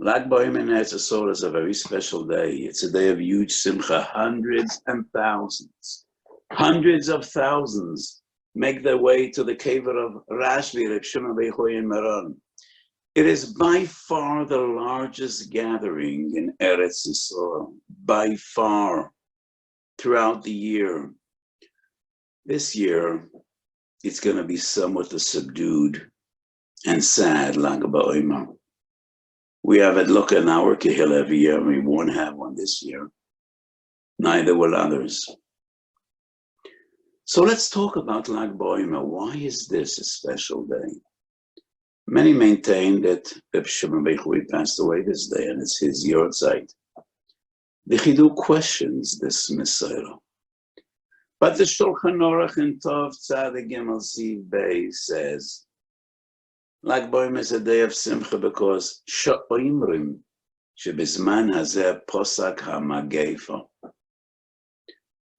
Lag BaOmer in Eretz Yisrael is a very special day. It's a day of huge simcha. Hundreds of thousands make their way to the kever of Rashbi, Reb Shimon Bar Yochai in Meron. It is by far the largest gathering in Eretz Yisrael, by far, throughout the year. This year, it's going to be somewhat a subdued and sad Lag BaOmer. We have a look in our kehil every year, and we won't have one this year. Neither will others. So let's talk about Lag BaOmer. Why is this a special day? Many maintain that Reb Shimon Bar Yochai passed away this day, and it's his yortzeit. The Chiddush questions this Messiah. But the Shulchan Aruch in Tov Tzadik Gimel Siv Bey says, Lag BaOmer is a day of simcha because she'omrim shebizman hazeh posak ha'magefa.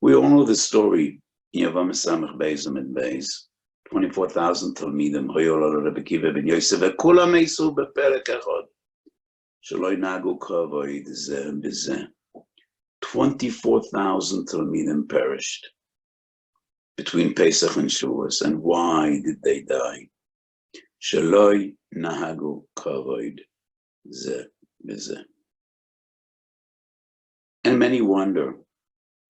We all know the story in Yavam Samach Beis Amid Beis. 24,000 Talmidim hoyol al Rebbe Akiva ben Yosef v'kulam eisu beperek echad shelo ynagu kavod zeh b'zeh. 24,000 Talmidim perished between Pesach and Shavuos. And why did they die? Shelo ynagu kavod zeh b'zeh. And many wonder,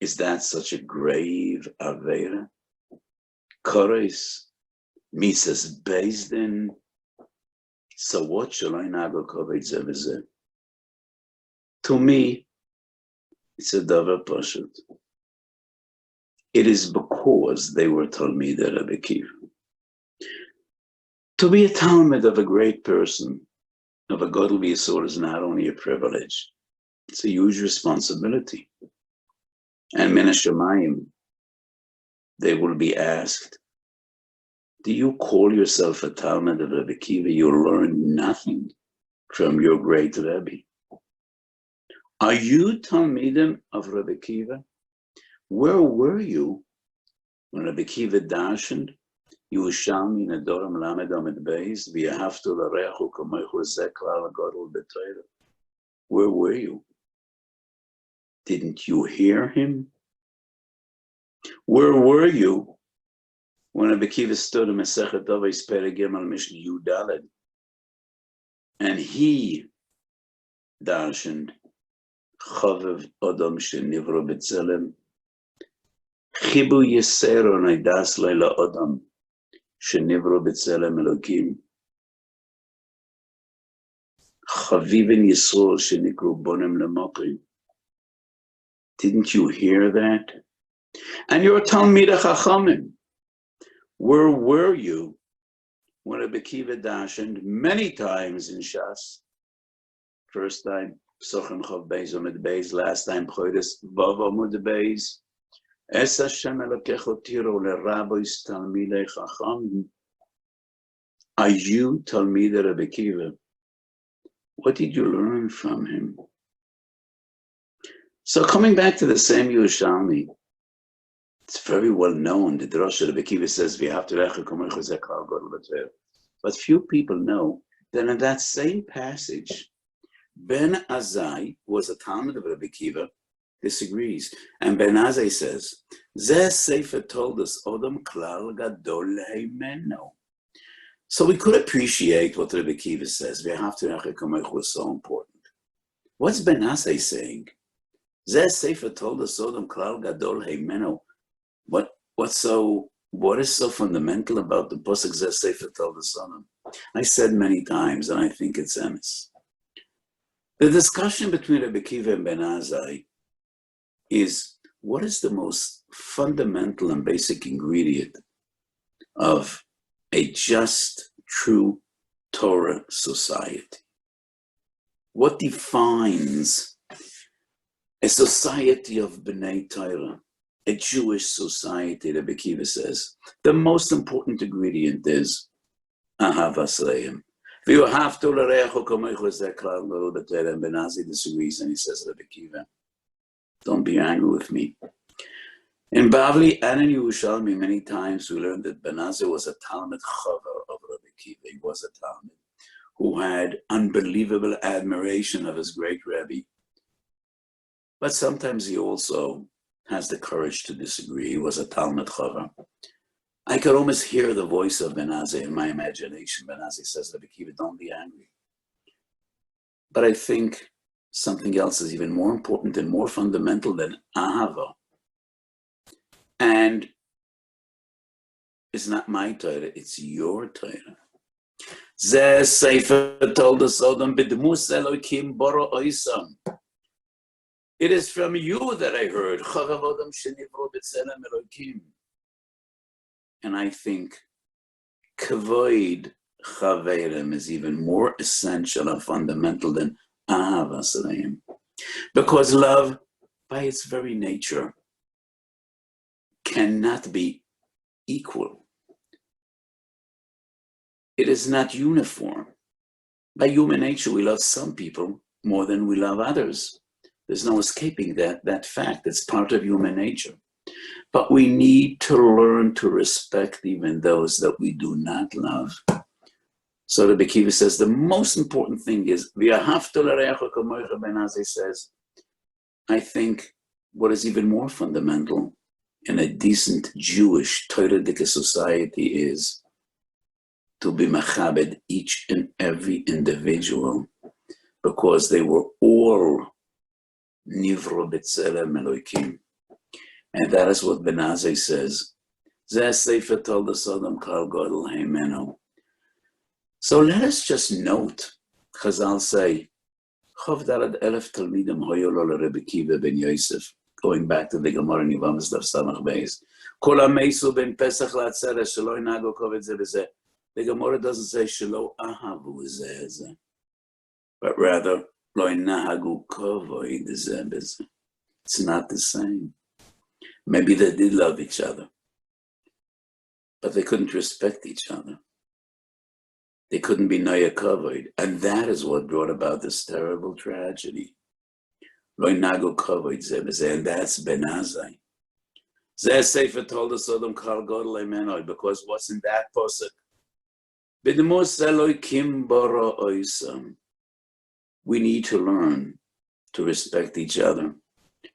is that such a grave aveira? Koros, misas bezdin. So what shall I nago kavod zeh b'zeh? To me, it's a davar pashut. It is because they were Talmidei Rebbe Akiva. To be a Talmud of a great person, of a Gadol B'Yisrael, is not only a privilege, it's a huge responsibility. And Min HaShamayim, they will be asked, do you call yourself a Talmud of Rebbe Akiva? You learned nothing from your great Rebbe. Are you Talmidim of Rebbe Akiva? Where were you when Rebbe Akiva darshaned? Yerushalmi Nedorim Lamed Amid Beis V'Yahavtu L'Rechu Kamochu Zeh Klal HaGadol B'Torah. Where were you? Didn't you hear him? Where were you when Rebbe Akiva stood in Masechet Avos Perek Gimel Mishnah Yud Daled and he darshaned Chavev Adam Shenivro B'Tzelem Chibu Yisero Naidas Leila Adam Shenivro B'Tzelem Elokim Chavivin Yisrael Shenikru Bonim L'Mokrim. Didn't you hear that? And you're Talmidei Chachamim. Where were you when Rebbe Akiva darshaned many times in Shas? First time, Psachim Chav Beis Amid Beis. Last time, Chodesh Vav Amud Beis. Es Hashem Elokecho Tiro LeRabos Talmidei Chachamim. Are you Talmidei Rebbe Akiva? What did you learn from him? So coming back to the same Yerushalmi, it's very well known that the Rosh Rebbe Akiva says, but few people know that in that same passage, Ben Azai was a Talmud of Rebbe Akiva, disagrees. And Ben Azai says, Zeh Sefer told us, Odom Klal Gadol Heimeno. So we could appreciate what Rebbe Akiva says. Was so important. What's Ben Azai saying? Zeh Sefer told us, Odom Klal Gadol Heimeno. What is so fundamental about the Pasuk Zeh Sefer told us Odom? I said many times, and I think it's emes. The discussion between Rebbe Akiva and Ben Azai is what is the most fundamental and basic ingredient of a just, true Torah society? What defines a society of B'nai Torah, a Jewish society? Rebbe Akiva says the most important ingredient is Ahavas Leim. And Ben Azai disagrees, and he says, Rebbe Akiva, don't be angry with me. In Bavli and in Yerushalmi, many times we learned that Ben Azai was a Talmud Chaver of Rebbe Akiva. He was a Talmud who had unbelievable admiration of his great Rebbe. But sometimes he also has the courage to disagree. He was a Talmud Chava. I could almost hear the voice of Ben Azai in my imagination. Ben Azai says, Rabbi Akiva, don't be angry. But I think something else is even more important and more fundamental than Ahava. And it's not my Torah, it's your Torah. Zeh Sefer told us, B'dmus Elokim Boro Oisam. It is from you that I heard, Chavav Odom Shenivro B'Tzelem Elokim. And I think Kavoid Chaverim is even more essential and fundamental than Ahavas Leim. Because love, by its very nature, cannot be equal. It is not uniform. By human nature, we love some people more than we love others. There's no escaping that fact. It's part of human nature. But we need to learn to respect even those that we do not love. So the Bekiva says the most important thing is, Ben Azai says, I think what is even more fundamental in a decent Jewish Torah-dika society is to be machabed each and every individual, because they were all nivro b'tzelem Elokim. And that is what Ben Azai says. Zeh Sefer told us Adam Kal Godel Heimeno. So let us just note, Chazal say, Chav Dalad Elef Talmidim Hoyo Lo Rabbi Akiva ben Yosef, going back to the Gemara in Yevamos Daf Samach Beis. Kol HaMeisu ben Pesach LaAtzeres Shelo Inago Koved Zeh B'Zeh. The Gemara doesn't say Shelo Ahavu Zeh Zeh, but rather Lo Inahagu Kovod Zeh B'Zeh. It's not the same. Maybe they did love each other, but they couldn't respect each other. They couldn't be Naya Kavod. And that is what brought about this terrible tragedy. Lo Inago Kavod Zeh B'Zeh, and that's Ben Azai. Zeh Sefer told us Sodom Kal Godel Emenoi, because what's in that posuk? B'dmus Elokim Boro Oisam. We need to learn to respect each other,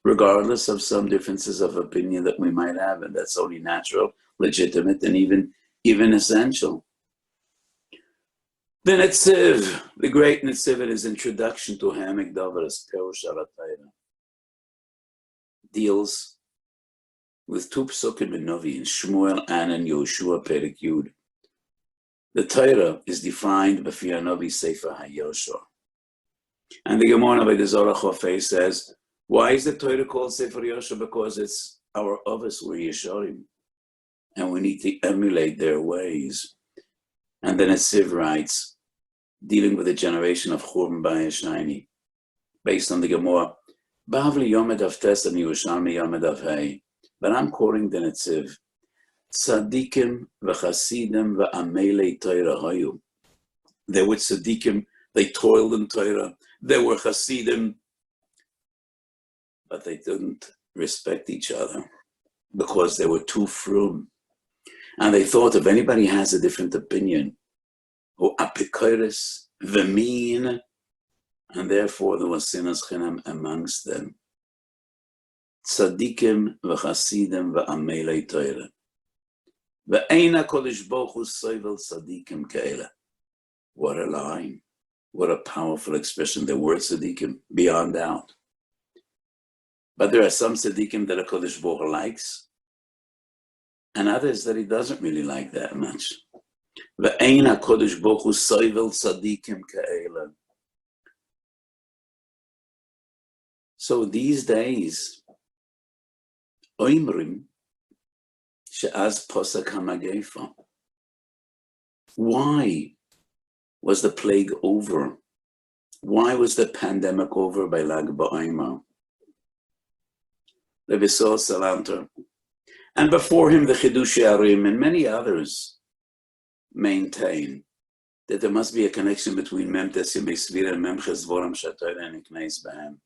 regardless of some differences of opinion that we might have, and that's only natural, legitimate, and even essential. The Netziv, the great Netziv, in his introduction to Hamek Davaras Perush Aratayra, deals with two psukim in Novi, in Shmuel and in Yoshua Perek Yud. The Torah is defined by Novi Sefer HaYoshua. And the Gemara by the Zohar Chofei says, why is the Torah called Sefer Yoshua? Because it's our Avos were Yeshorim, and we need to emulate their ways. And then Netziv writes, dealing with the generation of Churban Bayeshayni, based on the Gemara, Bavli Yomed of Tes and Yerushalmi Yomed of Hey. But I'm quoting the Netziv, Tzadikim v'chasidim v'amelei Torah hayu. They were tzadikim, they toiled in Torah. They were chasidim, but they didn't respect each other because they were too frum. And they thought if anybody has a different opinion, who apikoris v'min, and therefore there was sinas chinam amongst them. Tzadikim v'chasidim v'amelei Torah. Ve'eina kodesh bochu soivel tzadikim ke'ela. What a line. What a powerful expression. The word tzadikim, beyond doubt. But there are some tzadikim that a Kodesh Baruch Hu likes, and others that he doesn't really like that much. Ve'ein HaKodesh Baruch Hu soivel tzadikim ke'ela. So these days, oimrim she'az posak hamagefa. Why was the plague over? Why was the pandemic over by Lag BaOmer? Rabbi Sol Salanter, and before him the Chidushei Arim and many others maintain that there must be a connection between Mem Tes Yemei Svira and Mem Ches Voram Shatoyra and Ikneis Bahem.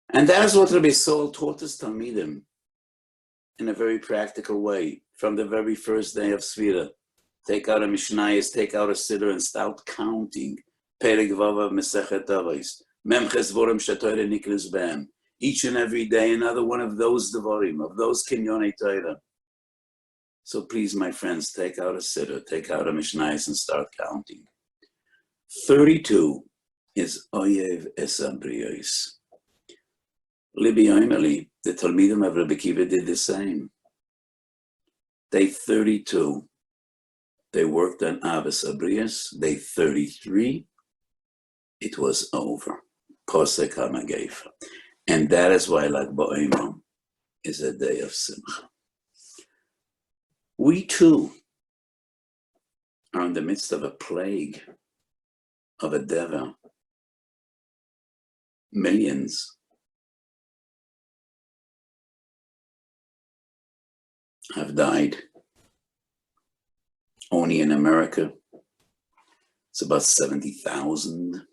And that is what Rabbi Sol taught us Talmidim in a very practical way from the very first day of Svira. Take out a Mishnayos, take out a Siddur, and start counting. Perek Vav Mesechet Avos. Memches Vorim Shatoyre Niklis Bam. Each and every day, another one of those Devarim, of those Kinyonei Torah. So please, my friends, take out a Siddur, take out a Mishnayos, and start counting. 32 is Oyev Esabriyos. BaOmer, the Talmidim of Rabbi Akiva did the same. Day 32, they worked on Avos Abriyos. Day 33, it was over. Posek HaMageifa. And that is why BaOmer is a day of Simcha. We too are in the midst of a plague, of a devil. Millions have died. Only in America, it's about 70,000.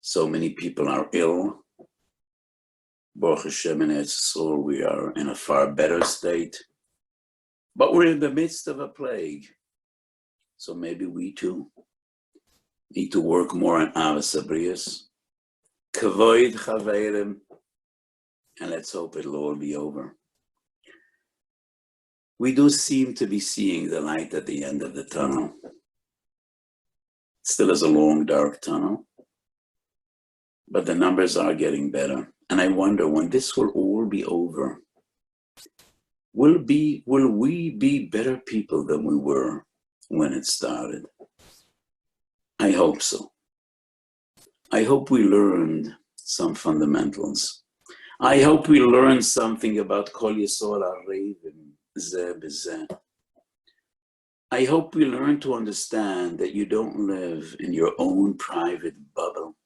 So many people are ill. Baruch Hashem and Eretz Yisrael, we are in a far better state. But we're in the midst of a plague. So maybe we too need to work more on Avos Abriyos, Kavoid Chaveirim, and let's hope it'll all be over. We do seem to be seeing the light at the end of the tunnel. It still is a long, dark tunnel, but the numbers are getting better. And I wonder when this will all be over, will we be better people than we were when it started? I hope so. I hope we learned some fundamentals. I hope we learned something about Kol Yisrael HaRevim. I hope we learn to understand that you don't live in your own private bubble.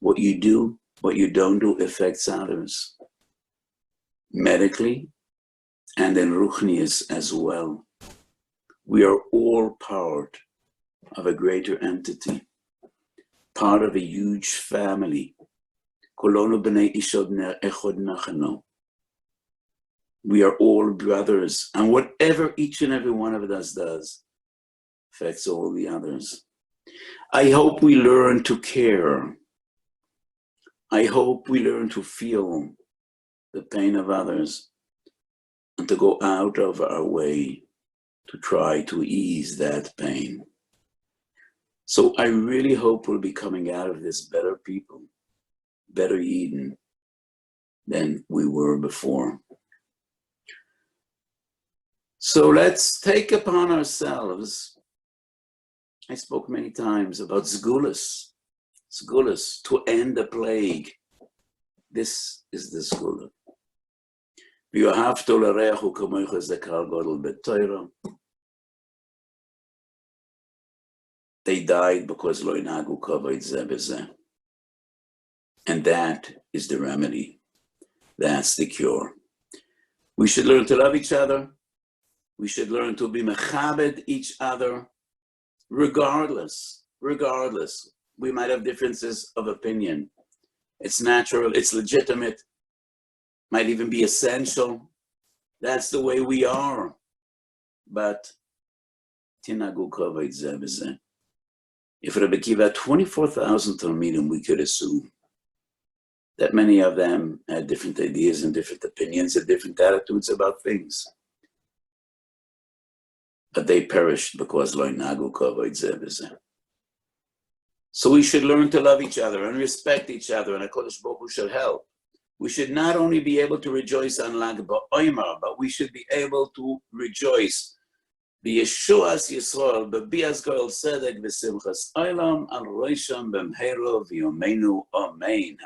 What you do, what you don't do affects others. Medically and in Ruchnius as well. We are all part of a greater entity, part of a huge family. We are all brothers, and whatever each and every one of us does affects all the others. I hope we learn to care. I hope we learn to feel the pain of others and to go out of our way to try to ease that pain. So I really hope we'll be coming out of this better people, better Eden than we were before. So let's take upon ourselves, I spoke many times about Zgulas, to end the plague. This is the Zgula. They died because lo inagu kavod zeh b'zeh. And that is the remedy. That's the cure. We should learn to love each other. We should learn to be mechabed each other, regardless. We might have differences of opinion. It's natural, it's legitimate, might even be essential. That's the way we are. But tinagu kavod zeh b'zeh. If Rabbi Akiva had 24,000 Talmidim, we could assume that many of them had different ideas and different opinions and different attitudes about things. But they perished because lo inagu kavod zeh b'zeh. So we should learn to love each other and respect each other, and HaKadosh Baruch Hu should help. We should not only be able to rejoice on BaOmer, but we should be able to rejoice Yeshuas Yisrael, Bebias Goel Sedek V'Simchas Olam Al Rosham B'Mheiro V'Yomeinu Amen.